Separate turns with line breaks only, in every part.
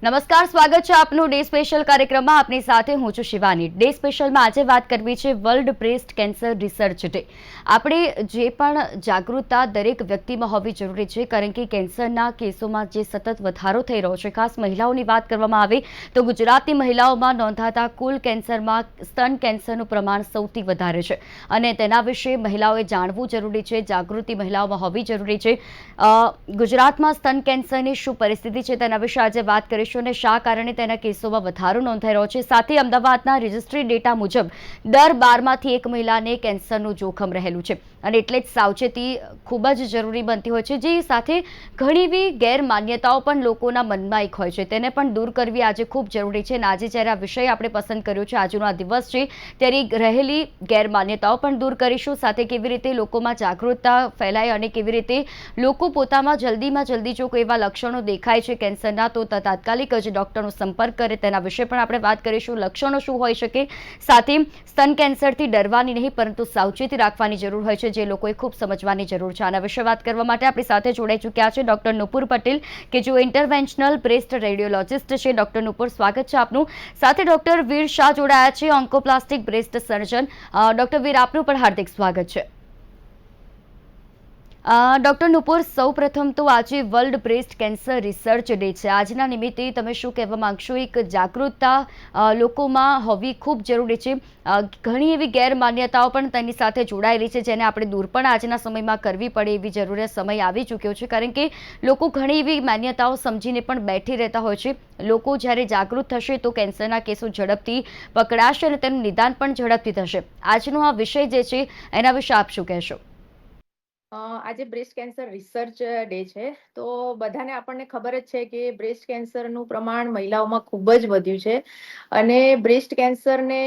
નમસ્કાર, સ્વાગત છે આપનું ડે સ્પેશિયલ કાર્યક્રમમાં. આપની સાથે હું છું શિવાની. ડે સ્પેશિયલમાં આજે વાત કરવી છે world breast cancer research day. આપણે જે પણ જાગૃતતા દરેક વ્યક્તિમાં હોવી જરૂરી છે, કારણ કે કેન્સરના કેસોમાં જે સતત વધારો થઈ રહ્યો છે, ખાસ મહિલાઓની વાત કરવામાં આવે તો ગુજરાતની મહિલાઓમાં નોંધાતા કુલ કેન્સરમાં સ્તન કેન્સરનું પ્રમાણ સૌથી વધારે છે અને તેના વિશે મહિલાઓએ જાણવું જરૂરી છે, જાગૃતિ મહિલાઓમાં હોવી જરૂરી છે. ગુજરાતમાં સ્તન કેન્સરની શું પરિસ્થિતિ છે તેના વિશે આજે વાત કરીશું અને શા કારણે તેના કેસોમાં વધારો નોંધાઈ રહ્યો છે. સાથે અમદાવાદના રજિસ્ટ્રી ડેટા મુજબ દર 12માંથી એક મહિલાને કેન્સરનું જોખમ રહેલું છે અને એટલે જ સાવચેતી ખૂબ જ જરૂરી બનતી હોય છે. જે સાથે ઘણી એવી ગેરમાન્યતાઓ પણ લોકોના મનમાં એક હોય છે, તેને પણ દૂર કરવી આજે ખૂબ જરૂરી છે. અને આજે જ્યારે આ વિષય આપણે પસંદ કર્યો છે, આજનો આ દિવસ છે, ત્યારે રહેલી ગેરમાન્યતાઓ પણ દૂર કરીશું. સાથે કેવી રીતે લોકોમાં જાગૃતતા ફેલાય અને કેવી રીતે લોકો પોતામાં જલ્દીમાં જલ્દી જો કોઈ એવા લક્ષણો દેખાય છે કેન્સરના, તો તાત્કાલિક જ ડોક્ટરનો સંપર્ક કરે તેના વિશે પણ આપણે વાત કરીશું. લક્ષણો શું હોઈ શકે, સાથે સ્તન કેન્સરથી ડરવાની નહીં પરંતુ સાવચેતી રાખવાની જરૂર હોય છે, જે લોકોએ ખૂબ સમજવાની જરૂર છે. આના વિશે વાત કરવા માટે આપણી સાથે જોડાઈ ચૂક્યા છે ડોક્ટર નુપુર પટેલ, કે જેઓ ઇન્ટરવેન્શનલ બ્રેસ્ટ રેડિયોલોજિસ્ટ છે. ડોક્ટર નુપુર, સ્વાગત છે આપનું. સાથે ડોક્ટર વીર શાહ જોડાયા છે, ઓન્કોપ્લાસ્ટિક બ્રેસ્ટ સર્જન. ડોક્ટર વીર, આપનું પણ હાર્દિક સ્વાગત છે. ડોક્ટર નુપુર, સૌ પ્રથમ તો આજે world breast cancer research day છે. આજના નિમિત્તે તમે શું કહેવા માંગશો? એક જાગૃતતા લોકોમાં હોવી ખૂબ જરૂરી છે. ઘણી એવી ગેરમાન્યતાઓ પણ તેની સાથે જોડાયેલી છે, જેને આપણે દૂર પણ આજના સમયમાં કરવી પડે એવી જરૂરિયાત સમય આવી ચૂક્યો છે, કારણ કે લોકો ઘણી એવી માન્યતાઓ સમજીને પણ બેઠી રહેતા હોય છે. લોકો જ્યારે જાગૃત થશે તો કેન્સરના કેસો ઝડપથી પકડાશે અને તેનું નિદાન પણ ઝડપથી થશે. આજનો આ વિષય જે છે એના વિશે આપ શું કહેશો?
આજે બ્રેસ્ટ કેન્સર રિસર્ચ ડે છે, તો બધાને આપણને ખબર જ છે કે બ્રેસ્ટ કેન્સરનું પ્રમાણ મહિલાઓમાં ખૂબ જ વધ્યું છે અને બ્રેસ્ટ કેન્સરને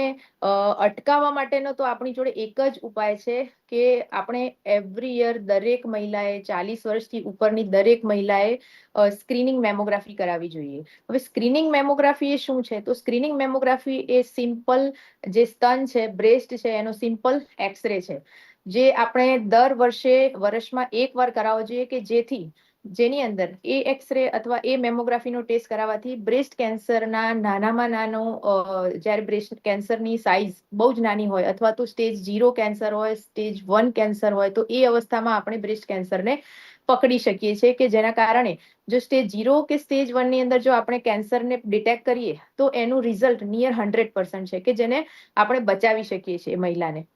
અટકાવવા માટેનો તો આપણી જોડે એક જ ઉપાય છે કે આપણે એવરી યર દરેક મહિલાએ 40 વર્ષથી ઉપરની દરેક મહિલાએ સ્ક્રીનિંગ મેમોગ્રાફી કરાવવી જોઈએ. હવે સ્ક્રીનિંગ મેમોગ્રાફી એ શું છે? તો સ્ક્રીનિંગ મેમોગ્રાફી એ સિમ્પલ જે સ્તન છે, બ્રેસ્ટ છે, એનો સિમ્પલ એક્સરે છે, જે આપણે દર વર્ષમાં એકવાર કરાવવો જોઈએ, કે જેની અંદર એ એક્સરે અથવા એ મેમોગ્રાફીનો ટેસ્ટ કરાવવાથી બ્રેસ્ટ કેન્સરના નાનામાં નાનો જ્યારે બ્રેસ્ટ કેન્સરની સાઇઝ બહુ જ નાની હોય અથવા તો સ્ટેજ 0 કેન્સર હોય, સ્ટેજ 1 કેન્સર હોય, તો એ અવસ્થામાં આપણે બ્રેસ્ટ કેન્સરને પકડી શકીએ છીએ, કે જેના કારણે જો સ્ટેજ 0 કે સ્ટેજ 1 ની અંદર જો આપણે કેન્સરને ડિટેક્ટ કરીએ તો એનું રિઝલ્ટ નિયર 100% છે, કે જેને આપણે બચાવી શકીએ છીએ મહિલાને.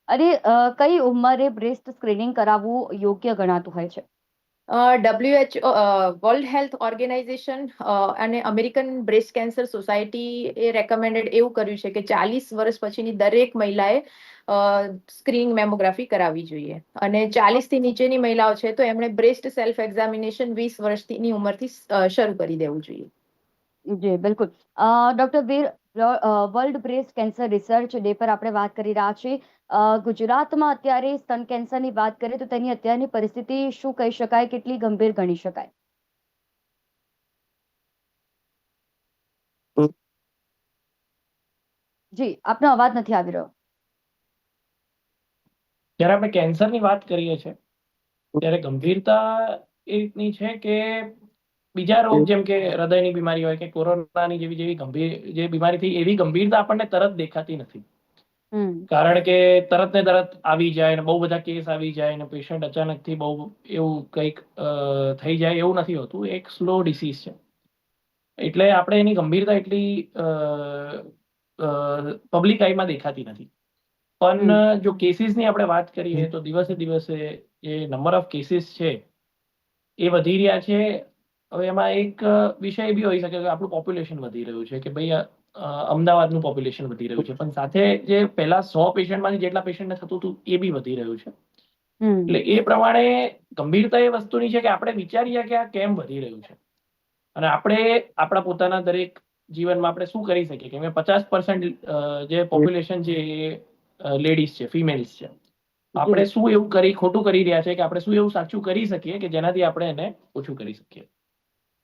અને કઈ ઉંમરે બ્રેસ્ટ સ્ક્રીનિંગ કરાવવું યોગ્ય ગણાતું હોય છે?
WHO વર્લ્ડ હેલ્થ ઓર્ગેનાઇઝેશન અને અમેરિકન બ્રેસ્ટ કેન્સર સોસાયટી એ રેકમેન્ડેડ એવું કર્યું છે કે 40 વર્ષ પછીની દરેક મહિલાએ સ્ક્રીનિંગ મેમોગ્રાફી કરાવવી જોઈએ. અને 40 થી નીચેની મહિલાઓ છે તો એમણે બ્રેસ્ટ સેલ્ફ એક્ઝામિનેશન 20 વર્ષની ઉંમરથી શરૂ કરી દેવું જોઈએ.
જી બિલકુલ. Doctor Veer, world breast cancer research day પર આપણે વાત કરી રહ્યા છીએ. ગુજરાતમાં અત્યારે સ્તન કેન્સરની વાત કરીએ તો તેની અત્યારની પરિસ્થિતિ શું કહી શકાય, કેટલી ગંભીર ગણી શકાય? જી, આપનો અવાજ નથી આવી રહ્યો.
જ્યારે આપણે કેન્સરની વાત કરીએ છીએ ત્યારે ગંભીરતા એ રીતની છે કે બીજા રોગ જેમ કે હૃદયની બીમારી હોય કે કોરોનાની જેવી ગંભીર જે બીમારીથી એવી ગંભીરતા આપણને તરત દેખાતી નથી, કારણ કે તરત ને તરત આવી જાય ને બહુ બધા કેસ આવી જાય ને પેશન્ટ અચાનકથી બહુ એવું કંઈક થઈ જાય એવું નથી હોતું. એક સ્લો ડિસીઝ છે, એટલે આપણે એની ગંભીરતા એટલી પબ્લિક આઈમાં દેખાતી નથી. પણ જો કેસીસની આપણે વાત કરીએ તો દિવસે દિવસે જે નંબર ઓફ કેસીસ છે એ વધી રહ્યા છે. હવે એમાં એક વિષય બી હોઈ શકે કે આપણું પોપ્યુલેશન વધી રહ્યું છે, કે ભાઈ અમદાવાદનું પોપ્યુલેશન વધી રહ્યું છે, પણ સાથે જે પહેલા 100 પેશન્ટમાંથી જેટલા પેશન્ટને થતું હતું એ બી વધી રહ્યું છે. એટલે એ પ્રમાણે ગંભીરતા એ વસ્તુની છે કે આપણે વિચારીએ કે આ કેમ વધી રહ્યું છે અને આપણે આપણા પોતાના દરેક જીવનમાં આપણે શું કરી શકીએ. કે 50% જે પોપ્યુલેશન છે એ લેડીઝ છે, ફિમેલ્સ છે. આપણે શું એવું ખોટું કરી રહ્યા છે કે આપણે શું એવું સાચું કરી શકીએ કે જેનાથી આપણે એને ઓછું કરી શકીએ?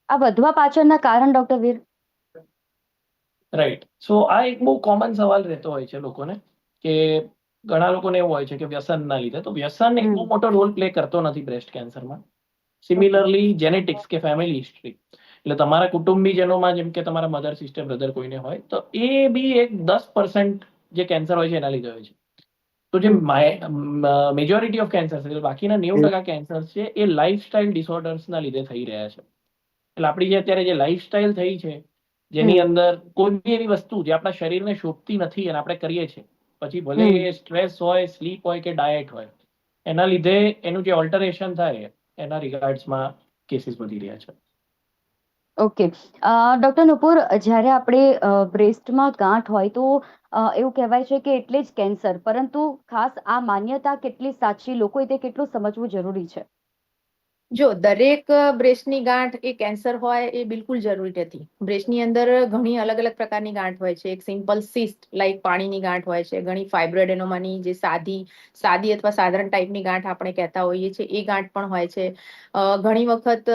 આ વધવા પાછળના કારણ, ડોક્ટર વીર?
રાઈટ. સો આ એક બહુ કોમન સવાલ રહેતો હોય છે લોકોને, કે ઘણા લોકોને એવું હોય છે કે વ્યસનના લીધે. તો વ્યસન એક બહુ મોટો રોલ પ્લે કરતો નથી બ્રેસ્ટ કેન્સરમાં. સિમિલરલી જેનેટિક્સ કે ફેમિલી હિસ્ટ્રી એટલે તમારા કુટુંબીજનોમાં જેમ કે તમારા મધર, સિસ્ટર, બ્રધર કોઈને હોય તો એ બી એક 10% જે કેન્સર હોય છે એના લીધે હોય છે. તો જે મેજોરિટી ઓફ કેન્સર છે, બાકીના 90% કેન્સર છે એ લાઇફસ્ટાઇલ ડિસઓર્ડર્સના લીધે થઈ રહ્યા છે. એટલે આપણી જે અત્યારે જે લાઇફસ્ટાઇલ થઈ છે, જેની અંદર કોઈ બી એવી વસ્તુ જે આપણા શરીરને શોભતી નથી અને આપણે કરીએ છીએ, પછી ભલે એ સ્ટ્રેસ હોય, સ્લીપ હોય કે ડાયટ હોય, એના લીધે એનું જે ઓલ્ટરેશન થાય એના રિગાર્ડ્સમાં કેસીસ વધી રહ્યા છે.
ઓકે. ડૉક્ટર નુપુર, જ્યારે આપણે બ્રેસ્ટમાં ગાંઠ હોય તો એવું કહેવાય છે કે એટલે જ કેન્સર, પરંતુ ખાસ આ માન્યતા કેટલી સાચી, લોકોએ તે કેટલું સમજવું જરૂરી છે?
જો દરેક બ્રેસ્ટની ગાંઠ એ કેન્સર હોય એ બિલકુલ જરૂરી નથી. બ્રેસ્ટની અંદર ઘણી અલગ અલગ પ્રકારની ગાંઠ હોય છે. એક સિમ્પલ સિસ્ટ લાઈક પાણીની ગાંઠ હોય છે, ઘણી ફાઇબ્રોએડેનોમાની જે સાદી અથવા સાધારણ ટાઈપની ગાંઠ આપણે કહેતા હોઈએ છીએ એ ગાંઠ પણ હોય છે. ઘણી વખત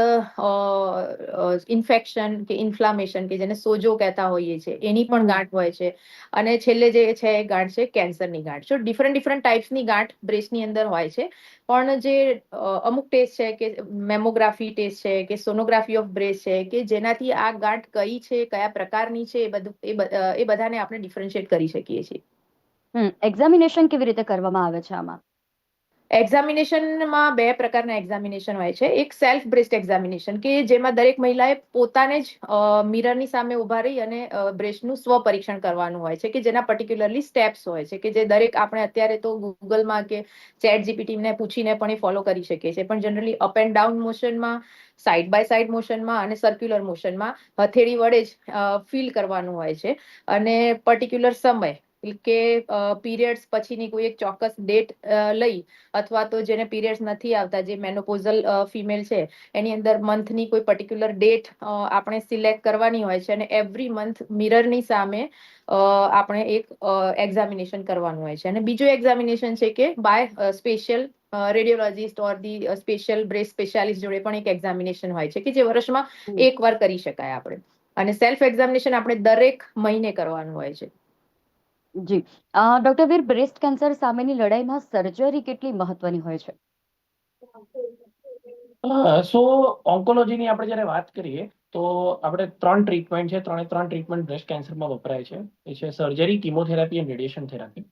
ઇન્ફેક્શન કે ઇન્ફ્લામેશન કે જેને સોજો કહેતા હોઈએ છીએ એની પણ ગાંઠ હોય છે. અને છેલ્લે જે છે એ ગાંઠ છે કેન્સરની ગાંઠ. સો ડિફરન્ટ ટાઈપ્સની ગાંઠ બ્રેસ્ટની અંદર હોય છે. પણ જે અમુક ટેસ્ટ છે કે મેમોગ્રાફી ટેસ્ટ છે કે સોનોગ્રાફી ઓફ બ્રેસ્ટ છે કે જેનાથી આ ગાંઠ કઈ છે, કયા પ્રકારની છે, એ બધું એ બધાને આપણે ડિફરન્શિએટ કરી શકીએ છીએ.
એક્ઝામિનેશન કેવી રીતે કરવામાં આવે છે આમાં?
એક્ઝામિનેશનમાં બે પ્રકારના એક્ઝામિનેશન હોય છે. એક સેલ્ફ બ્રેસ્ટ એક્ઝામિનેશન કે જેમાં દરેક મહિલાએ પોતાને જ મિરરની સામે ઉભા રહી અને બ્રેસ્ટનું સ્વ પરીક્ષણ કરવાનું હોય છે કે જેના પર્ટિક્યુલરલી સ્ટેપ્સ હોય છે કે જે દરેક આપણે અત્યારે તો ગૂગલમાં કે ચેટ જીપીટીને પૂછીને પણ એ ફોલો કરી શકીએ છીએ. પણ જનરલી અપ એન્ડ ડાઉન મોશનમાં, સાઇડ બાય સાઇડ મોશનમાં અને સર્ક્યુલર મોશનમાં હથેળી વડે જ ફીલ કરવાનું હોય છે. અને પર્ટિક્યુલર સમય કે પીરિયડ્સ પછીની કોઈ એક ચોક્કસ ડેટ લઈ અથવા તો જેને પીરિયડ્સ નથી આવતા, જે મેનોપોઝલ ફિમેલ છે, એની અંદર મંથની કોઈ પર્ટિક્યુલર ડેટ આપણે સિલેક્ટ કરવાની હોય છે અને એવરી મંથ મિરરની સામે આપણે એક એક્ઝામિનેશન કરવાનું હોય છે. અને બીજું એક્ઝામિનેશન છે કે by special radiologist or the special breast specialist જોડે પણ એક એક્ઝામિનેશન હોય છે કે જે વર્ષમાં એકવાર કરી શકાય આપણે. અને સેલ્ફ એક્ઝામિનેશન આપણે દરેક મહિને કરવાનું હોય છે.
જી. ડૉક્ટર વીર, બ્રેસ્ટ કેન્સર સામેની લડાઈમાં સર્જરી કેટલી મહત્વની હોય છે?
સો ઓન્કોલોજીની આપણે જ્યારે વાત કરીએ તો આપણે 3 ટ્રીટમેન્ટ છે, 3 ટ્રીટમેન્ટ બ્રેસ્ટ કેન્સરમાં વપરાય છે. એ છે સર્જરી, કિમોથેરાપી અને રેડિયેશન થેરાપી.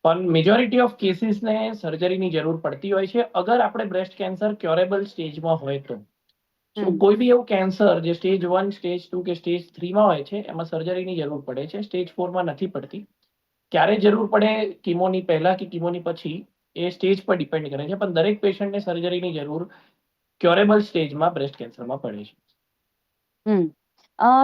પણ મેજોરિટી ઓફ કેસીસને સર્જરીની જરૂર પડતી હોય છે અગર આપણે બ્રેસ્ટ કેન્સર ક્યોરેબલ સ્ટેજમાં હોય તો. સો કોઈ બી એવું કેન્સર જે સ્ટેજ 1, સ્ટેજ 2 કે સ્ટેજ 3માં હોય છે એમાં સર્જરીની જરૂર પડે છે. સ્ટેજ 4માં નથી પડતી. ક્યારે જરૂર પડે, કિમોની પહેલા કે કિમોની પછી, એ સ્ટેજ પર ડિપેન્ડ કરે છે. પણ દરેક પેશન્ટને સર્જરીની જરૂર ક્યોરેબલ સ્ટેજમાં બ્રેસ્ટ કેન્સરમાં પડે છે.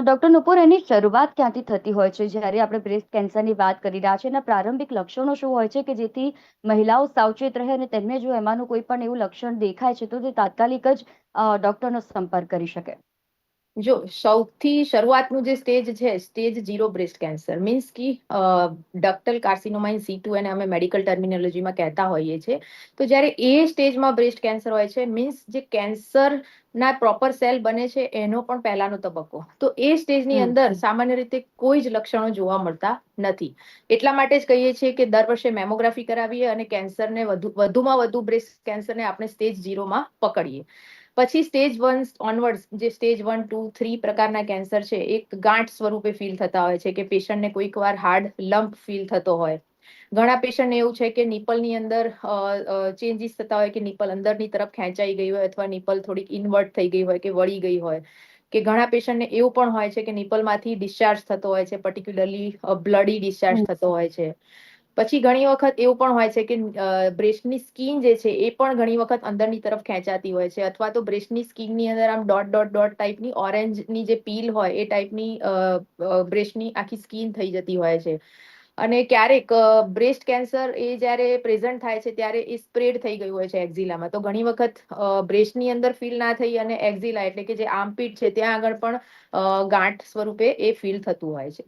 ડૉક્ટર નુપુર, એની શરૂઆત ક્યાંથી થતી હોય છે? જ્યારે આપણે બ્રેસ્ટ કેન્સરની વાત કરી રહ્યા છીએ, એના પ્રારંભિક લક્ષણો શું હોય છે કે જેથી મહિલાઓ સાવચેત રહે અને તેમને જો એમાંનું કોઈ પણ એવું લક્ષણ દેખાય છે તો તે તાત્કાલિક જ ડૉક્ટરનો સંપર્ક કરી શકે?
જો સૌથી શરૂઆતનું જે સ્ટેજ છે, સ્ટેજ 0 બ્રેસ્ટ કેન્સર મીન્સ કે ડક્ટલ કાર્સિનોમા ઇન સીટુ એને અમે મેડિકલ ટર્મિનોલોજીમાં કહેતા હોઈએ છીએ. તો જ્યારે એ સ્ટેજમાં બ્રેસ્ટ કેન્સર હોય છે, મીન્સ જે કેન્સર ના પ્રોપર સેલ બને છે એનો પણ પહેલાનો તબક્કો. તો એ સ્ટેજની અંદર સામાન્ય રીતે કોઈ જ લક્ષણો જોવા મળતા નથી. એટલા માટે જ કહીએ છીએ કે દર વર્ષે મેમોગ્રાફી કરાવીએ અને કેન્સરને વધુમાં વધુ બ્રેસ્ટ કેન્સરને આપણે સ્ટેજ 0માં પકડીએ. પછી સ્ટેજ 1 ઓનવર્ડ્સ, જે સ્ટેજ 1, 2, 3 પ્રકારના કેન્સર છે, એક ગાંઠ સ્વરૂપે ફીલ થતા હોય છે કે પેશન્ટને કોઈક વાર હાર્ડ લમ્પ ફીલ થતો હોય. ઘણા પેશન્ટને એવું છે કે નિપલની અંદર ચેન્જીસ થતા હોય કે નિપલ અંદરની તરફ ખેંચાઈ ગઈ હોય અથવા નિપલ થોડીક ઇન્વર્ટ થઈ ગઈ હોય કે વળી ગઈ હોય. કે ઘણા પેશન્ટને એવું પણ હોય છે કે નિપલમાંથી ડિસ્ચાર્જ થતો હોય છે, પર્ટિક્યુલરલી બ્લડી ડિસ્ચાર્જ થતો હોય છે. પછી ઘણી વખત એવું પણ હોય છે કે બ્રેસ્ટની સ્કિન જે છે એ પણ ઘણી વખત અંદરની તરફ ખેંચાતી હોય છે અથવા તો બ્રેસ્ટની સ્કિનની અંદર આમ ડોટ ટાઈપની ઓરેન્જની જે પીલ હોય એ ટાઈપની બ્રેસ્ટની આખી સ્કિન થઈ જતી હોય છે. અને ક્યારેક બ્રેસ્ટ કેન્સર એ જ્યારે પ્રેઝન્ટ થાય છે ત્યારે એ સ્પ્રેડ થઈ ગયું હોય છે એક્ઝિલામાં. તો ઘણી વખત બ્રેસ્ટની અંદર ફીલ ના થઈ અને એક્ઝિલા એટલે કે જે આર્મપીટ છે ત્યાં આગળ પણ ગાંઠ સ્વરૂપે એ ફીલ થતું હોય છે.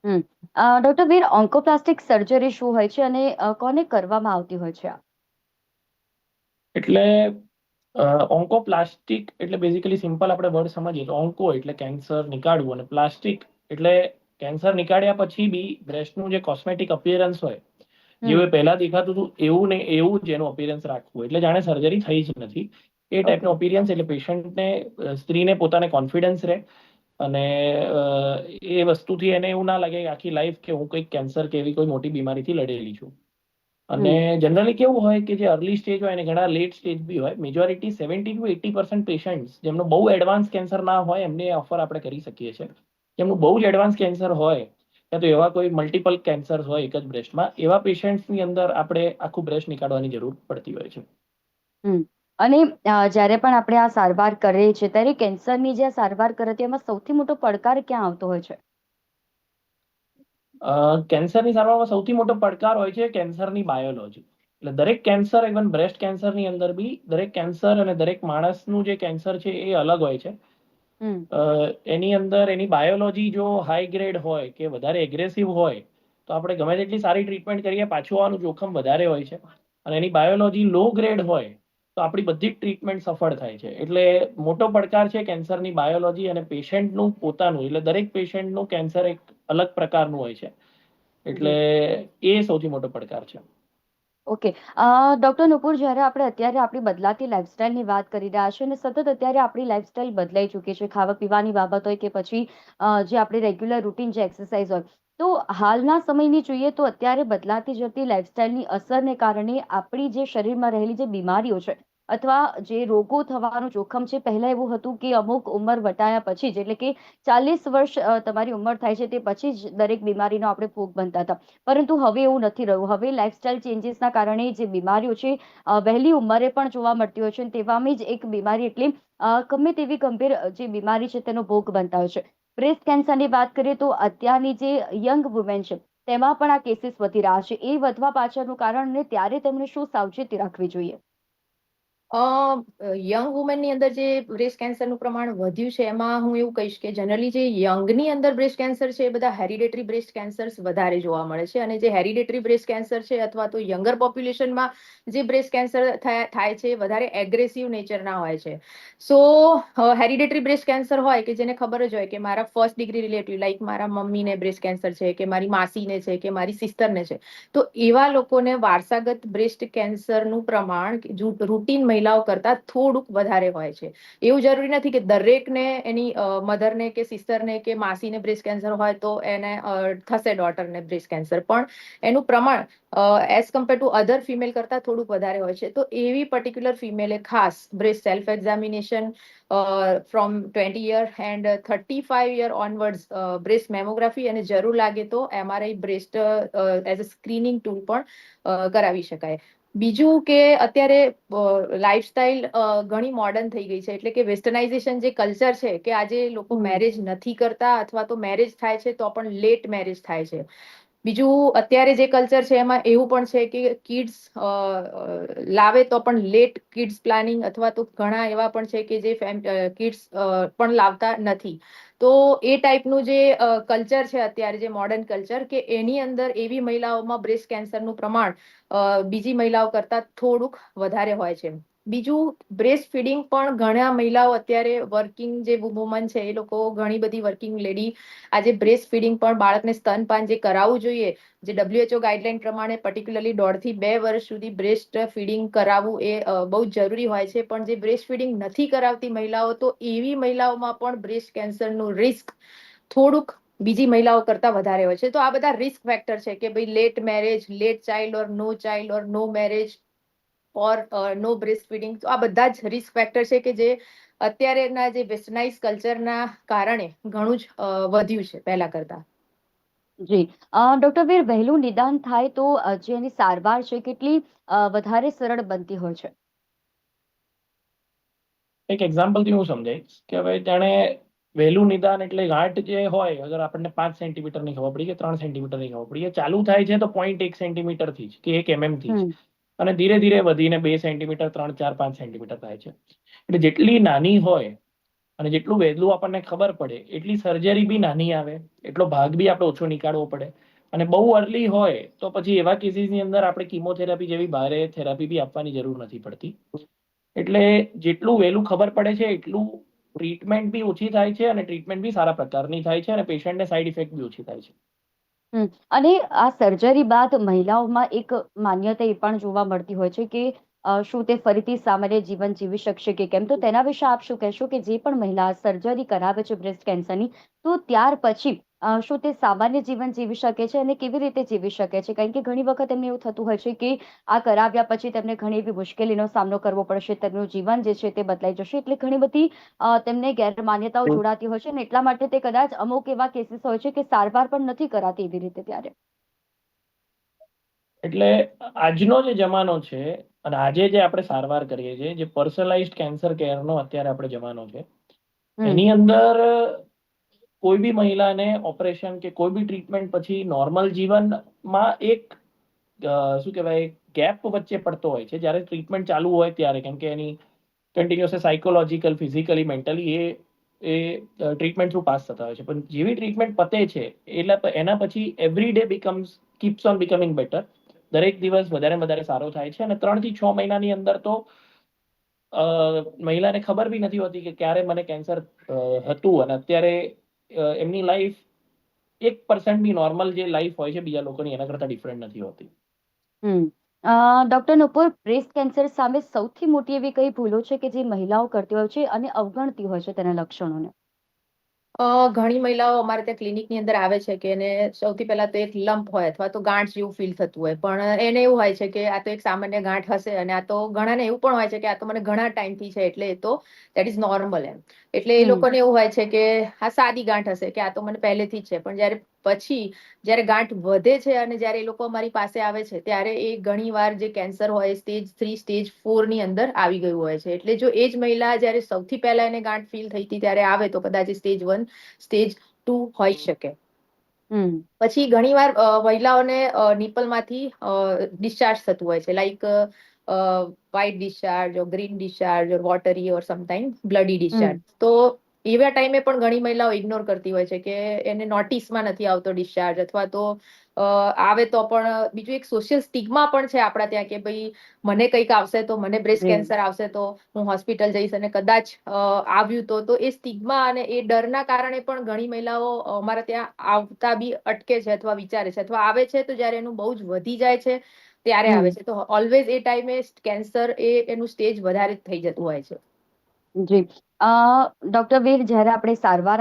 ડૉક્ટર વીર, ઓન્કોપ્લાસ્ટિક સર્જરી શું હોય છે અને કોને કરવામાં આવતી હોય છે?
એટલે ઓન્કોપ્લાસ્ટિક એટલે બેઝિકલી સિમ્પલ આપણે વર્ડ સમજીએ તો ઓન્કો એટલે કેન્સર નીકાળવું અને પ્લાસ્ટિક એટલે કેન્સર નીકાળ્યા પછી બી બ્રેસ્ટનું જે કોસ્મેટિક અપિયરન્સ હોય, જેવું પહેલા દેખાતું હતું એવું ને એવું જ એનું અપિયરન્સ રાખવું. એટલે જાણે સર્જરી થઈ જ નથી. એ ટાઈપનો
ઓકે.
અપિયરન્સ, એટલે પેશન્ટને, સ્ત્રીને પોતાને કોન્ફિડન્સ રહે અને એ વસ્તુથી એને એવું ના લાગે કે આખી લાઈફ કે હું કંઈક કેન્સર કે એવી કોઈ મોટી બીમારીથી લડેલી છું. અને જનરલી કેવું હોય કે જે અર્લી સ્ટેજ હોય અને ઘણા લેટ સ્ટેજ બી હોય, મેજોરિટી 70 to 80% પેશન્ટ્સ જેમનું બહુ એડવાન્સ કેન્સર ના હોય એમને ઓફર આપણે કરી શકીએ છીએ. જેમનું બહુ જ એડવાન્સ કેન્સર હોય, યા તો એવા કોઈ મલ્ટિપલ કેન્સર હોય એક જ બ્રેસ્ટમાં, એવા પેશન્ટ્સની અંદર આપણે આખું બ્રેસ્ટ નીકાળવાની જરૂર પડતી હોય છે.
હમ. અને જ્યારે પણ આપણે આ સારવાર કરીએ છીએ ત્યારે કેન્સરની જે આ સારવાર કરે છે એમાં સૌથી મોટો પડકાર ક્યાં આવતો હોય છે?
કેન્સરની સારવારમાં સૌથી મોટો પડકાર હોય છે કેન્સરની બાયોલોજી. એટલે દરેક કેન્સર, ઇવન બ્રેસ્ટ કેન્સરની અંદર બી દરેક કેન્સર અને દરેક માણસનું જે કેન્સર છે એ અલગ હોય છે.
હમ.
એની અંદર એની બાયોલોજી જો હાઈ ગ્રેડ હોય કે વધારે એગ્રેસિવ હોય તો આપણે ગમે તેટલી સારી ટ્રીટમેન્ટ કરીએ, પાછું આવવાનું જોખમ વધારે હોય છે. અને એની બાયોલોજી લો ગ્રેડ હોય તો આપણી બધી જ ટ્રીટમેન્ટ સફળ થાય છે. એટલે મોટો પડકાર છે કેન્સરની બાયોલોજી અને પેશન્ટનું પોતાનું. એટલે દરેક પેશન્ટનું કેન્સર એક અલગ પ્રકારનું હોય છે. એટલે એ સૌથી મોટો પડકાર છે.
ઓકે. ડૉક્ટર નુપુર, જ્યારે આપણે અત્યારે આપણી બદલાતી લાઈફસ્ટાઈલની વાત કરી રહ્યા છીએ અને સતત અત્યારે આપણી લાઈફસ્ટાઈલ બદલાઈ ચૂકી છે, ખાવા પીવાની બાબત હોય કે પછી જે આપણી રેગ્યુલર રૂટીન જે એક્સરસાઇઝ હોય, તો હાલના સમયની જોઈએ તો અત્યારે બદલાતી જતી લાઈફસ્ટાઈલની અસરને કારણે આપણી જે શરીરમાં રહેલી જે બીમારીઓ છે અથવા જે રોગો થવાનું જોખમ છે, પહેલા એવું હતું કે અમુક ઉંમર વટાયા પછી જ, એટલે કે 40 વર્ષ તમારી ઉંમર થાય છે તે પછી જ દરેક બીમારીનો આપણે ભોગ બનતા હતા. પરંતુ હવે એવું નથી રહ્યું. હવે લાઈફસ્ટાઈલ ચેન્જીસના કારણે જે બીમારીઓ છે વહેલી ઉંમરે પણ જોવા મળતી હોય છે અને તેવામાં જ એક બીમારી એટલે ગમે તેવી ગંભીર જે બીમારી છે તેનો ભોગ બનતા હોય છે. બ્રેસ્ટ કેન્સરની વાત કરીએ તો અત્યારની જે યંગ વુમેન છે તેમાં પણ આ કેસીસ વધી રહ્યા છે. એ વધવા પાછળનું કારણ અને ત્યારે તેમણે શું સાવચેતી રાખવી જોઈએ?
યંગ વુમેનની અંદર જે બ્રેસ્ટ કેન્સરનું પ્રમાણ વધ્યું છે એમાં હું એવું કહીશ કે જનરલી જે યંગની અંદર બ્રેસ્ટ કેન્સર છે એ બધા હેરિડેટરી બ્રેસ્ટ કેન્સર્સ વધારે જોવા મળે છે. અને જે હેરિડેટરી બ્રેસ્ટ કેન્સર છે અથવા તો યંગર પોપ્યુલેશનમાં જે બ્રેસ્ટ કેન્સર થાય છે એ વધારે એગ્રેસિવ નેચરના હોય છે. સો હેરિડેટરી બ્રેસ્ટ કેન્સર હોય કે જેને ખબર જ હોય કે મારા ફર્સ્ટ ડિગ્રી રિલેટિવ, લાઈક મારા મમ્મીને બ્રેસ્ટ કેન્સર છે કે મારી માસીને છે કે મારી સિસ્ટરને છે, તો એવા લોકોને વારસાગત બ્રેસ્ટ કેન્સરનું પ્રમાણ રૂટીન મહિલાઓ કરતા થોડુંક વધારે હોય છે. એવું જરૂરી નથી કે દરેકને એની મધરને કે સિસ્ટરને કે માસીને બ્રેસ્ટ કેન્સર હોય તો એને થશે ડોટરને બ્રેસ્ટ કેન્સર, પણ એનું પ્રમાણ as compare to other female કરતા થોડુંક વધારે હોય છે. તો એવી પર્ટિક્યુલર ફિમેલે ખાસ breast self examination from 20 year and 35 year onwards breast mammography અને જરૂર લાગે તો MRI breast as a screening tool પણ કરાવી શકાય. બીજું કે અત્યારે લાઈફસ્ટાઈલ ઘણી મોડર્ન થઈ ગઈ છે, એટલે કે વેસ્ટર્નાઇઝેશન જે કલ્ચર છે કે આજે લોકો મેરેજ નથી કરતા અથવા તો મેરેજ થાય છે તો પણ લેટ મેરેજ થાય છે. બીજું અત્યારે જે કલ્ચર છે એમાં એવું પણ છે કે કિડ્સ લાવે તો પણ લેટ કિડ્સ પ્લાનિંગ, અથવા તો ઘણા એવા પણ છે કે જે કિડ્સ પણ લાવતા નથી. તો એ ટાઈપનું જે કલ્ચર છે અત્યારે, જે મોડર્ન કલ્ચર, કે એની અંદર એવી મહિલાઓમાં બ્રેસ્ટ કેન્સરનું પ્રમાણ બીજી મહિલાઓ કરતા થોડુંક વધારે હોય છે. બીજું, બ્રેસ્ટ ફીડિંગ પણ ઘણા મહિલાઓ અત્યારે વર્કિંગ જે વુમન છે એ લોકો ઘણી બધી વર્કિંગ લેડી આજે બ્રેસ્ટ ફીડિંગ પણ બાળકને સ્તનપાન જે કરાવવું જોઈએ, જે WHO ગાઈડલાઈન પ્રમાણે પર્ટિક્યુલરલી 1.5 થી 2 વર્ષ સુધી બ્રેસ્ટ ફીડિંગ કરાવવું એ બહુ જ જરૂરી હોય છે. પણ જે બ્રેસ્ટ ફીડિંગ નથી કરાવતી મહિલાઓ, તો એવી મહિલાઓમાં પણ બ્રેસ્ટ કેન્સરનું રિસ્ક થોડુંક બીજી મહિલાઓ કરતા વધારે હોય છે. તો આ બધા રિસ્ક ફેક્ટર છે કે ભાઈ લેટ મેરેજ, લેટ ચાઇલ્ડ ઓર નો મેરેજ ઓર નો બ્રેસ્ટ ફીડિંગ. તો આ બધા જ રિસ્ક ફેક્ટર છે કે જે અત્યારેના જે વેસ્ટર્નાઇઝ કલ્ચરના કારણે ઘણું જ વધ્યું છે પહેલા કરતા.
જી. ડૉક્ટર વીર, વહેલું નિદાન થાય તો જે એની સારવાર છે કેટલી વધારે સરળ બનતી હોય છે?
એક એક્ઝામ્પલથી હું સમજાવીશ કે હવે જાણે વહેલું નિદાન એટલે ગાંઠ જે હોય, અગર આપણને 5 સેન્ટીમીટરની ખબર પડી કે 3 સેન્ટીમીટરની ખબર પડી, એ ચાલુ થાય છે તો 0.1 સેન્ટીમીટરથી જ કે 1 mm થી જ, અને ધીરે ધીરે વધીને 2 સેન્ટીમીટર, 3, 4, 5 સેન્ટીમીટર થાય છે. એટલે જેટલી નાની હોય અને જેટલું વહેલું આપણને ખબર પડે એટલી સર્જરી બી નાની આવે, એટલો ભાગ બી આપણે ઓછો નીકાળવો પડે. અને બહુ અર્લી હોય તો પછી એવા કેસીસની અંદર આપણે કિમોથેરાપી જેવી ભારે થેરાપી બી આપવાની જરૂર નથી પડતી. એટલે જેટલું વહેલું ખબર પડે છે એટલું ટ્રીટમેન્ટ બી ઓછી થાય છે અને ટ્રીટમેન્ટ બી સારા પ્રકારની થાય છે અને પેશન્ટને સાઈડ ઇફેક્ટ બી ઓછી થાય છે.
અને આ સર્જરી બાદ મહિલાઓમાં એક માન્યતા એ પણ જોવા મળતી હોય છે કે શું તે ફરીથી સામાન્ય જીવન જીવી શકશે કે કેમ? તો તેના વિશે આપ શું કહેશો કે જે પણ મહિલા સર્જરી કરાવે છે બ્રેસ્ટ કેન્સરની, તો ત્યાર પછી શું તે સામાન્ય જીવન જીવી શકે છે અને કેવી રીતે જીવી શકે છે? કારણ કે ઘણી વખત એમને એવું થતું હોય છે કે આ કરાવ્યા પછી તેમને ઘણી એવી મુશ્કેલીનો સામનો કરવો પડશે, તેમનું જીવન જે છે તે બદલાઈ જશે. એટલે ઘણી બધી તેમને ગેરમાન્યતાઓ જોડાતી હોય છે અને એટલા માટે તે કદાચ અમુક એવા કેસીસ હોય છે કે સારવાર પણ નથી કરાતી એવી રીતે ત્યારે.
એટલે આજનો જે જમાનો છે અને આજે જે આપણે સારવાર કરીએ છીએ, જે પર્સનલાઇઝ્ડ કેન્સર કેરનો અત્યારે આપણે જમાનો છે, એની અંદર કોઈ બી મહિલાને ઓપરેશન કે કોઈ બી ટ્રીટમેન્ટ પછી નોર્મલ જીવનમાં એક શું કહેવાય ગેપ વચ્ચે પડતો હોય છે જ્યારે ટ્રીટમેન્ટ ચાલુ હોય ત્યારે, કેમ કે એની કન્ટિન્યુઅસ સાયકોલોજીકલ, ફિઝિકલી, મેન્ટલી એ ટ્રીટમેન્ટ થ્રુ પાસ થતા હોય છે. પણ જેવી ટ્રીટમેન્ટ પતે છે એટલે એના પછી every day keeps on becoming better. દરેક દિવસ વધારે વધારે સારો થાય છે અને 3 થી 6 મહિનાની અંદર તો મહિલાને ખબર બી નથી હોતી કે ક્યારે મને કેન્સર હતું અને અત્યારે એમની લાઈફ 1% બી નોર્મલ જે લાઈફ હોય છે બીજા લોકોની એના કરતા ડિફરન્ટ નથી હોતી.
ડોક્ટર નુપુર, બ્રેસ્ટ કેન્સર સામે સૌથી મોટી એવી કઈ ભૂલો છે કે જે મહિલાઓ કરતી હોય છે અને અવગણતી હોય છે તેના લક્ષણોને?
ઘણી મહિલાઓ અમારે ત્યાં ક્લિનિકની અંદર આવે છે કે એને સૌથી પહેલા તો એક લમ્પ હોય અથવા તો ગાંઠ જેવું ફીલ થતું હોય, પણ એને એવું હોય છે કે આ તો એક સામાન્ય ગાંઠ હશે અને આ તો ઘણાને એવું પણ હોય છે કે આ તો મને ઘણા ટાઈમથી છે એટલે એ તો દેટ ઇઝ નોર્મલ એમ. એટલે એ લોકોને એવું હોય છે કે આ સાદી ગાંઠ હશે કે આ તો મને પહેલેથી જ છે. પણ જ્યારે પછી જ્યારે ગાંઠ વધે છે અને જ્યારે એ લોકો અમારી પાસે આવે છે ત્યારે એ ઘણીવાર જે કેન્સર હોય સ્ટેજ 3, સ્ટેજ 4 ની અંદર આવી ગયું હોય છે. એટલે જો એ જ મહિલા જ્યારે સૌથી પહેલા એને ગાંઠ ફીલ થઈ હતી ત્યારે આવે તો કદાચ સ્ટેજ 1, સ્ટેજ 2 હોઈ શકે. પછી ઘણીવાર મહિલાઓને નિપલમાંથી ડિસ્ચાર્જ થતું હોય છે, લાઈક વ્હાઇટ ડિસ્ચાર્જ ઓર ગ્રીન ડિસ્ચાર્જ ઓર વોટરી ઓર સમટાઈમ બ્લડી ડિસ્ચાર્જ. તો એવા ટાઈમે પણ ઘણી મહિલાઓ ઇગ્નોર કરતી હોય છે કે એને નોટિસમાં નથી આવતો ડિસ્ચાર્જ, અથવા તો આવે તો પણ બીજું એક સોશિયલ સ્ટિગ્મા પણ છે આપણા ત્યાં કે ભાઈ મને કંઈક આવશે તો, મને બ્રેસ્ટ કેન્સર આવશે તો હું હોસ્પિટલ જઈશ અને કદાચ આવ્યું તો એ સ્ટિગ્મા અને એ ડરના કારણે પણ ઘણી મહિલાઓ અમારા ત્યાં આવતા બી અટકે છે અથવા વિચારે છે, અથવા આવે છે તો જ્યારે એનું બહુ જ વધી જાય છે ત્યારે આવે છે. તો ઓલવેઝ એ ટાઈમે કેન્સર એનું સ્ટેજ વધારે થઈ જતું હોય છે.
જી. ડોક્ટર વીર, જ્યારે આપણે સારવાર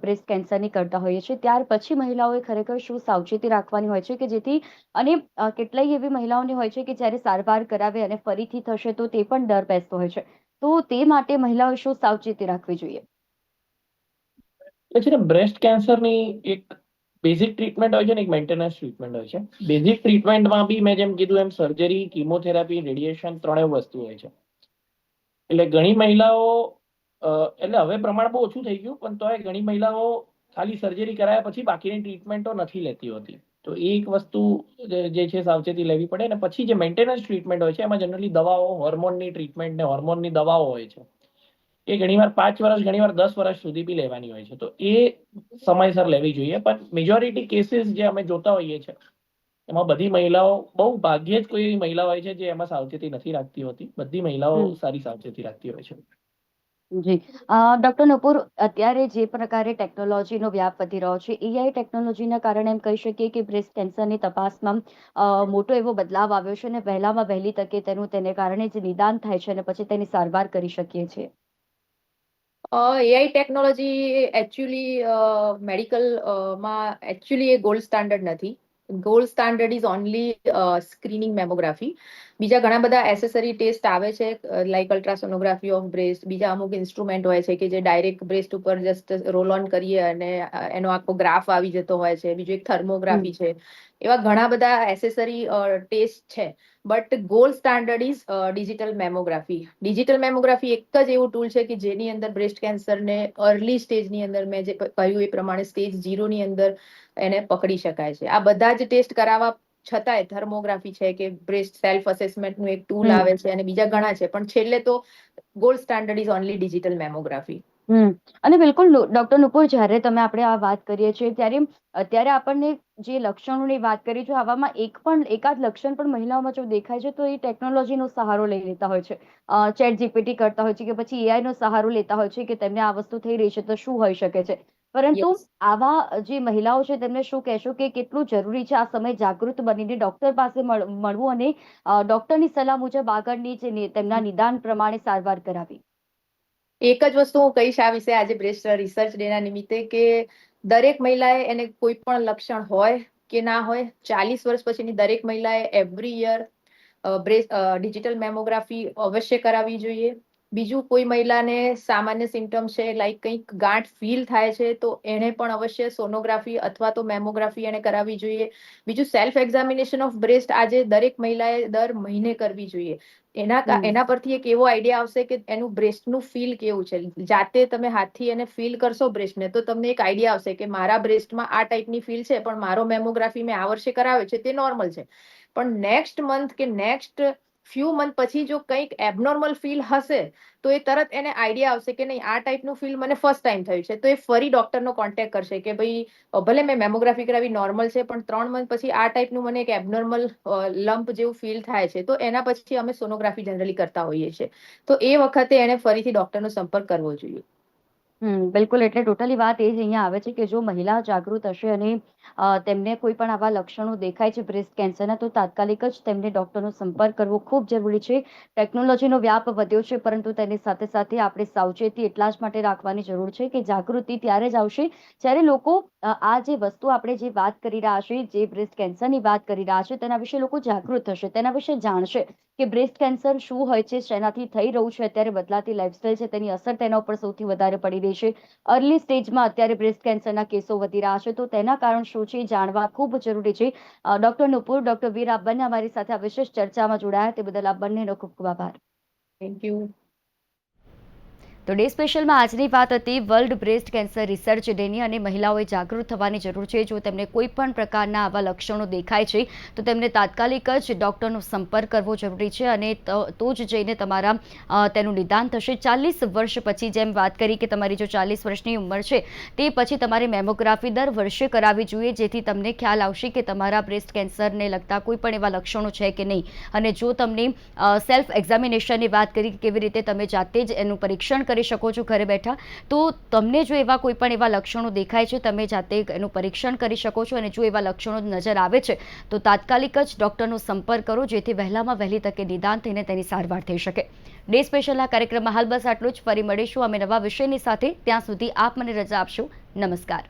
બ્રેસ્ટ કેન્સરની કરતા હોઈએ છીએ ત્યાર પછી મહિલાઓએ ખરેખર શું સાવચેતી રાખવાની હોય છે કે જેથી, અને કેટલાય એવી મહિલાઓની હોય છે કે જ્યારે સારવાર કરાવે અને ફરીથી થશે તો તે પણ ડર બેસતો હોય છે, તો તે માટે મહિલાઓએ શું સાવચેતી રાખવી જોઈએ?
એ છે ને, બ્રેસ્ટ કેન્સરની એક બેઝિક ટ્રીટમેન્ટ હોય છે ને એક મેન્ટેનન્સ ટ્રીટમેન્ટ હોય છે. બેઝિક ટ્રીટમેન્ટમાં બી મેં જેમ કીધું એમ સર્જરી, કિમોથેરાપી, રેડિયેશન 3 વસ્તુ હોય છે. એટલે ઘણી મહિલાઓ એટલે હવે પ્રમાણ બહુ ઓછું થઈ ગયું, પણ તોય ઘણી મહિલાઓ ખાલી સર્જરી કરાયા પછી બાકીની ટ્રીટમેન્ટો નથી લેતી હોતી. તો એ એક વસ્તુ જે છે સાવચેતી લેવી પડે. અને પછી જે મેન્ટેનન્સ ટ્રીટમેન્ટ હોય છે એમાં જનરલી દવાઓ, હોર્મોનની ટ્રીટમેન્ટ ને હોર્મોનની દવાઓ હોય છે. એ ઘણીવાર 5 વર્ષ, ઘણીવાર 10 વર્ષ સુધી બી લેવાની હોય છે. તો એ સમયસર લેવી જોઈએ. પણ મેજોરિટી કેસીસ જે અમે જોતા હોઈએ છીએ એમાં બધી મહિલાઓ, બહુ ભાગ્યે જ કોઈ એવી મહિલા હોય છે જે એમાં સાવચેતી નથી રાખતી હોતી. બધી મહિલાઓ સારી સાવચેતી રાખતી હોય છે.
જી. ડોક્ટર નુપુર, અત્યારે જે પ્રકારે ટેકનોલોજીનો વ્યાપ વધી રહ્યો છે, એઆઈ ટેકનોલોજીના કારણે એમ કહી શકીએ કે બ્રેસ્ટ કેન્સરની તપાસમાં મોટો એવો બદલાવ આવ્યો છે અને વહેલામાં વહેલી તકે તેને કારણે જ નિદાન થાય છે અને પછી તેની સારવાર કરી શકીએ છીએ.
એઆઈ ટેકનોલોજી એકચ્યુઅલી મેડિકલમાં એકચ્યુઅલી એ ગોલ્ડ સ્ટાન્ડર્ડ નથી. Gold standard is only screening mammography. બીજા ઘણા બધા એસેસરી ટેસ્ટ આવે છે, લાઈક અલ્ટ્રાસોનોગ્રાફી ઓફ બ્રેસ્ટ. બીજા અમુક ઇન્સ્ટ્રુમેન્ટ હોય છે કે જે ડાયરેક્ટ બ્રેસ્ટ ઉપર જસ્ટ રોલ ઓન કરીએ અને એનો આખો ગ્રાફ આવી જતો હોય છે. બીજું એક થર્મોગ્રાફી છે. એવા ઘણા બધા એસેસરી ટેસ્ટ છે. But gold standard is digital mammography. Digital mammography એક જ એવું ટૂલ છે કે જેની અંદર બ્રેસ્ટ કેન્સરને અર્લી સ્ટેજની અંદર, મેં જે કહ્યું એ પ્રમાણે સ્ટેજ 0 ની અંદર એને પકડી શકાય છે. આ બધા જ ટેસ્ટ કરાવવા છતાંય થર્મોગ્રાફી છે કે બ્રેસ્ટ સેલ્ફ અસેસમેન્ટનું એક ટૂલ આવે છે અને બીજા ઘણા છે, પણ છેલ્લે તો gold standard is only digital mammography.
અને બિલકુલ ડોક્ટર નુપુર, જ્યારે તમે આપણે આ વાત કરીએ છીએ ત્યારે અત્યારે આપણને જે લક્ષણોની વાત કરી છે, આવામાં એકાદ લક્ષણ પણ મહિલાઓમાં જો દેખાય છે તો એ ટેકનોલોજીનો સહારો લઈ લેતા હોય છે, ચેટ જીપીટી કરતા હોય છે કે પછી એઆઈ નો સહારો લેતા હોય છે કે તેમને આ વસ્તુ થઈ રહી છે તો શું હોઈ શકે છે. પરંતુ
યસ.
આવા જે મહિલાઓ છે તેમને શું કહેશો કે કેટલું જરૂરી છે આ સમય જાગૃત બનીને ડોક્ટર પાસે મળવું અને ડોક્ટરની સલાહ મુજબ આગળની જે તેમના નિદાન પ્રમાણે સારવાર કરાવી?
એક જ વસ્તુ હું કહીશ આ વિશે આજે બ્રેસ્ટ રિસર્ચ ડે ના નિમિત્તે કે દરેક મહિલાએ એને કોઈ પણ લક્ષણ હોય કે ના હોય 40 વર્ષ પછીની દરેક મહિલાએ એવરી યર ડિજિટલ મેમોગ્રાફી અવશ્ય કરાવવી જોઈએ. બીજું કોઈ મહિલાને સામાન્ય સિમ્ટમ છે લાઈક કંઈક ગાંઠ ફીલ થાય છે તો એને પણ અવશ્ય સોનોગ્રાફી અથવા તો મેમોગ્રાફી એને કરાવવી જોઈએ. બીજું સેલ્ફ એક્ઝામિનેશન ઓફ બ્રેસ્ટ આજે દરેક મહિલાએ દર મહિને કરવી જોઈએ. એના પરથી એક એવો આઈડિયા આવશે કે એનું બ્રેસ્ટનું ફીલ કેવું છે. જાતે તમે હાથથી એને ફીલ કરશો બ્રેસ્ટને તો તમને એક આઈડિયા આવશે કે મારા બ્રેસ્ટમાં આ ટાઈપની ફીલ છે પણ મારો મેમોગ્રાફી મેં આ વર્ષે કરાવ્યો છે તે નોર્મલ છે. પણ નેક્સ્ટ મંથ કે નેક્સ્ટ ફ્યુ મંથ પછી જો કંઈક એબનોર્મલ ફીલ હશે તો એ તરત એને આઈડિયા આવશે કે નહીં આ ટાઈપનું ફીલ મને ફર્સ્ટ ટાઈમ થયું છે તો એ ફરી ડોક્ટરનો કોન્ટેક્ટ કરશે કે ભાઈ ભલે મેં મેમોગ્રાફી કરાવી નોર્મલ છે પણ 3 મંથ પછી આ ટાઈપનું મને એક એબનોર્મલ લમ્પ જેવું ફીલ થાય છે તો એના પછી અમે સોનોગ્રાફી જનરલી કરતા હોઈએ છીએ. તો એ વખતે એને ફરીથી ડોક્ટરનો સંપર્ક કરવો જોઈએ.
બિલકુલ. એટલે ટોટલી વાત એ જ અહીંયા આવે છે કે જો મહિલા જાગૃત હશે અને તેમને કોઈ પણ આવા લક્ષણો દેખાય છે બ્રેસ્ટ કેન્સરના તો તાત્કાલિક જ તેમને ડૉક્ટરનો સંપર્ક કરવો ખૂબ જરૂરી છે. ટેકનોલોજીનો વ્યાપ વધ્યો છે પરંતુ તેની સાથે સાથે આપણે સાવચેતી એટલા જ માટે રાખવાની જરૂર છે કે જાગૃતિ ત્યારે જ આવશે જ્યારે લોકો આ જે વસ્તુ આપણે જે વાત કરી રહ્યા છીએ, જે બ્રેસ્ટ કેન્સરની વાત કરી રહ્યા છે તેના વિશે લોકો જાગૃત થશે, તેના વિશે જાણશે કે બ્રેસ્ટ કેન્સર શું હોય છે, શેનાથી થઈ રહ્યું છે, અત્યારે બદલાતી લાઇફસ્ટાઇલ છે તેની અસર તેના ઉપર સૌથી વધારે પડી રહી છે. અર્લી સ્ટેજમાં અત્યારે બ્રેસ્ટ કેન્સરના કેસો વધી રહ્યા છે તો તેના કારણ શું છે એ જાણવા ખૂબ જરૂરી છે. ડોક્ટર નુપુર, ડોક્ટર વીર, આપ બંને અમારી સાથે આ વિશેષ ચર્ચામાં જોડાયા તે બદલ આપ બંનેનો ખૂબ ખૂબ આભાર.
Thank you.
તો ડે સ્પેશિયલમાં આજની વાત હતી વર્લ્ડ બ્રેસ્ટ કેન્સર રિસર્ચ ડેની અને મહિલાઓએ જાગૃત થવાની જરૂર છે. જો તેમને કોઈ પણ પ્રકારના આવા લક્ષણો દેખાય છે તો તેમને તાત્કાલિક જ ડૉક્ટરનો સંપર્ક કરવો જરૂરી છે અને તો જ જઈને તમારા તેનું નિદાન થશે. 40 વર્ષ પછી જેમ વાત કરી કે તમારી જો 40 વર્ષની ઉંમર છે તે પછી તમારે મેમોગ્રાફી દર વર્ષે કરાવવી જોઈએ જેથી તમને ખ્યાલ આવશે કે તમારા બ્રેસ્ટ કેન્સરને લગતા કોઈ પણ એવા લક્ષણો છે કે નહીં. અને જો તમને સેલ્ફ એક્ઝામિનેશનની વાત કરી કે કેવી રીતે તમે જાતે જ એનું પરીક્ષણ કરી શકો છો ઘરે બેઠા, તો તમને જો એવા કોઈ પણ એવા લક્ષણો દેખાય છે તમે જાતે એનું પરીક્ષણ કરી શકો છો અને જો એવા લક્ષણો નજર આવે છે તો તાત્કાલિક જ ડૉક્ટરનો સંપર્ક કરો જેથી વહેલામાં વહેલી તકે નિદાન થઈને તેની સારવાર થઈ શકે. ડે સ્પેશિયલના કાર્યક્રમમાં હાલ બસ આટલું જ. ફરી મળીશું અમે નવા વિષયની સાથે. ત્યાં સુધી આપ મને રજા આપશો. નમસ્કાર.